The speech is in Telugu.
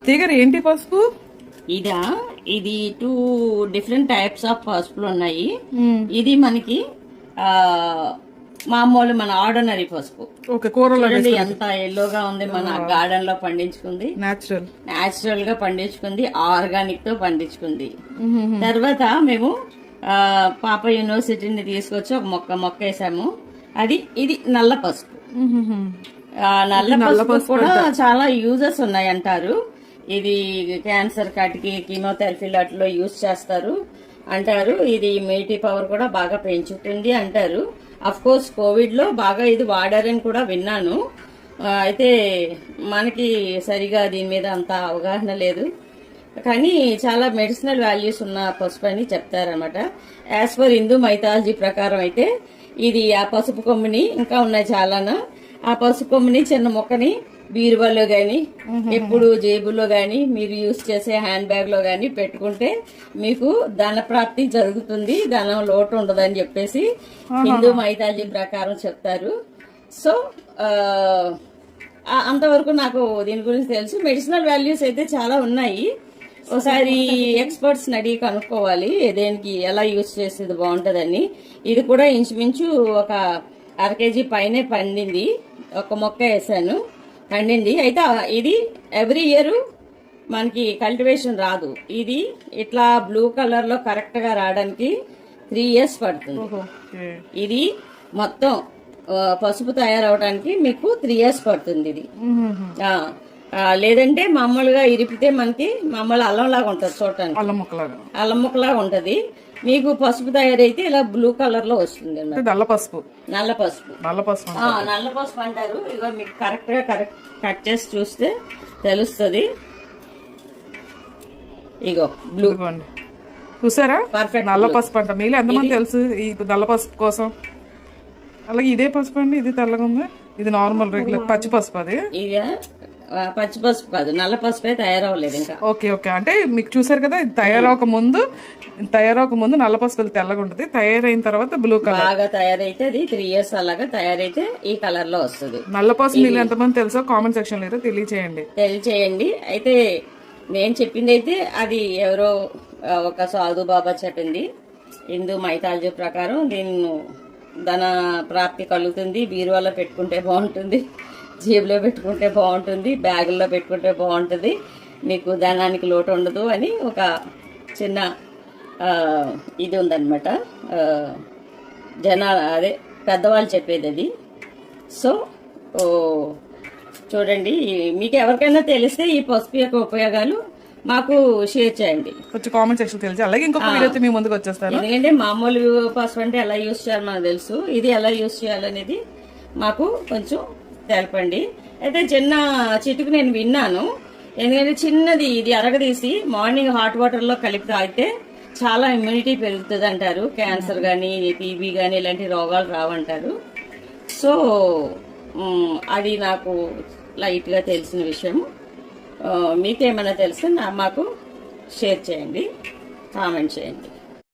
అత్తయ్య ఏంటి పసుపు? ఇది 2 డిఫరెంట్ టైప్స్ ఆఫ్ పసుపులు ఉన్నాయి. ఇది మనకి మామూలు మన ఆర్డినరీ పసుపు. చూడండి ఎంత ఎల్లోగా ఉంది, మన గార్డెన్ లో పండించుకుంది, నేచురల్ గా పండించుకుంది, ఆర్గానిక్ తో పండించుకుంది. తర్వాత మేము పాప యూనివర్సిటీని తీసుకొచ్చి ఒక మొక్క వేసాము. ఇది నల్ల పసుపు. నల్ల పసుపు కూడా చాలా యూజెస్ ఉన్నాయి అంటారు. ఇది క్యాన్సర్ కాటికి, కీమోథెరపీ వాటిలో యూజ్ చేస్తారు అంటారు. ఇది ఇమ్యూనిటీ పవర్ కూడా బాగా పెంచుతుంది అంటారు. అఫ్ కోర్స్ కోవిడ్ లో బాగా ఇది వాడారని కూడా విన్నాను. అయితే మనకి సరిగా దీని మీద అంత అవగాహన లేదు, కానీ చాలా మెడిసినల్ వాల్యూస్ ఉన్న పసుపు అని చెప్తారనమాట. యాజ్ పర్ హిందూ మైథాలజీ ప్రకారం అయితే ఇది ఆ పసుపు కొమ్ముని, ఇంకా ఉన్నాయి చాలానా, ఆ పసుపు కొమ్ముని చిన్న మొక్కని బీరువాలో గాని, ఎప్పుడు జేబులో గాని, మీరు యూజ్ చేసే హ్యాండ్ బ్యాగ్ లో గాని పెట్టుకుంటే మీకు ధన ప్రాప్తి జరుగుతుంది, ధనం లోటు ఉండదని చెప్పేసి హిందూ మైథాలజీ ప్రకారం చెప్తారు. సో అంతవరకు నాకు దీని గురించి తెలుసు. మెడిసినల్ వాల్యూస్ అయితే చాలా ఉన్నాయి. ఒకసారి ఎక్స్పర్ట్స్ అడిగి కనుక్కోవాలి దేనికి ఎలా యూజ్ చేసేది బాగుంటదని. ఇది కూడా ఇంచుమించు ఒక 1/2 kg పైనే పండింది. ఒక మొక్క వేసాను, పండింది. అయితే ఇది ఎవ్రీ ఇయర్ మనకి కల్టివేషన్ రాదు. ఇది ఇట్లా బ్లూ కలర్ లో కరెక్ట్ గా రావడానికి 3 years పడుతుంది. ఇది మొత్తం పసుపు తయారవడానికి మీకు 3 years పడుతుంది. ఇది లేదంటే మామూలుగా ఇరిపితే మనకి మామూలు అల్లంలాగా ఉంటది, చూడటానికి అల్లం ముక్కలాగా ఉంటది. మీకు పసుపు తయారైతే ఇలా బ్లూ కలర్ లో వస్తుంది. నల్ల పసుపు అంటారు. ఇగో మీకు కరెక్ట్ గా కట్ చేసి చూస్తే తెలుస్తుంది. ఇగో బ్లూ చూసారా, పర్ఫెక్ట్ నల్ల పసుపు అంట. మీలో ఎంతమంది తెలుసు ఈ నల్ల పసుపు కోసం? అలాగే ఇదే పసుపు అండి, ఇది తెల్లగా ఉంది. ఇది నార్మల్ రెగ్యులర్ పచ్చి పసుపు. అది పచ్చి పసుపు కాదు, నల్ల పసుపే తయారవ్వలేదు ఇంకా. ఓకే అంటే మీకు చూసారు కదా, ఇది తయారవక ముందు నల్ల పసుపు తెల్లగా ఉంటుంది, తయారైన తర్వాత బ్లూ కలర్. బాగా తయారైతే అది 3 years అలాగా తయారైతే ఈ కలర్ లో వస్తుంది. నల్ల పసుపు మీరు ఎంతమంది తెలుసో కామెంట్ సెక్షన్ లో తెలియచేయండి. అయితే నేను చెప్పింది అయితే అది ఎవరో ఒక సాధు బాబా చెప్పింది. హిందూ మైథాలజీ ప్రకారం దీన్ని ధన ప్రాప్తి కలుగుతుంది, బీరువాలో పెట్టుకుంటే బాగుంటుంది, జేబులో పెట్టుకుంటే బాగుంటుంది, బ్యాగుల్లో పెట్టుకుంటే బాగుంటుంది, మీకు ధనానికి లోటు ఉండదు అని ఒక చిన్న ఇది ఉందన్నమాట. అదే పెద్దవాళ్ళు చెప్పేది అది. సో చూడండి, మీకు ఎవరికైనా తెలిస్తే ఈ పసుపు యొక్క ఉపయోగాలు మాకు షేర్ చేయండి, కొంచెం కామెంట్ సెక్షన్ తెలిసి. అలాగే ఇంకొక వీడియోతో మీ ముందుకు వచ్చేస్తాను. ఎందుకంటే మామూలు పసుపు అంటే ఎలా యూజ్ చేయాలి మనకు తెలుసు, ఇది ఎలా యూజ్ చేయాలనేది మాకు కొంచెం తెలపండి. అయితే చిన్న చిటుకు నేను విన్నాను. ఎందుకంటే చిన్నది ఇది అరగదీసి మార్నింగ్ హాట్ వాటర్ లో కలిపి తాగితే చాలా ఇమ్యూనిటీ పెరుగుతుంది అంటారు. క్యాన్సర్ గానీ, టీబీ గానీ ఇలాంటి రోగాలు రావంటారు. సో అది నాకు లైట్ గా తెలిసిన విషయం. మీకేమైనా తెలిస్తే మాకు షేర్ చేయండి, కామెంట్ చేయండి.